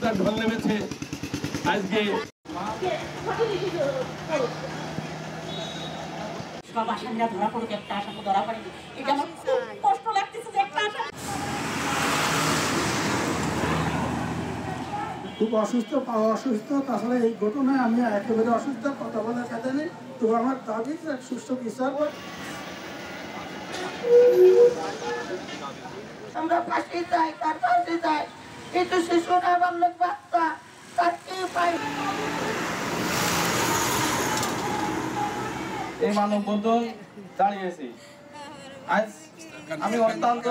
গণহত্যার ঢল নেমেছে। আজকে সব আসামিরা ধরা পড়ুক, একটা আসামি ধরা পড়েনি, এটা আমার খুব কষ্ট লাগতেছে যে একটা আসামি খুব অসুস্থ। তাছাড়া এই ঘটনায় আমি একেবারে অসুস্থ, কথা বলার সাথে নেই। তো আমার দাবি সুষ্ঠু বিচার। আমরা ফাঁসি চাই, তার ফাঁসি চাই, কিন্তু শিশুরা বাল্যক বাচ্চা তার কি পাই। এই মানববন্ধন দাঁড়িয়েছি। আজ আমি অত্যন্ত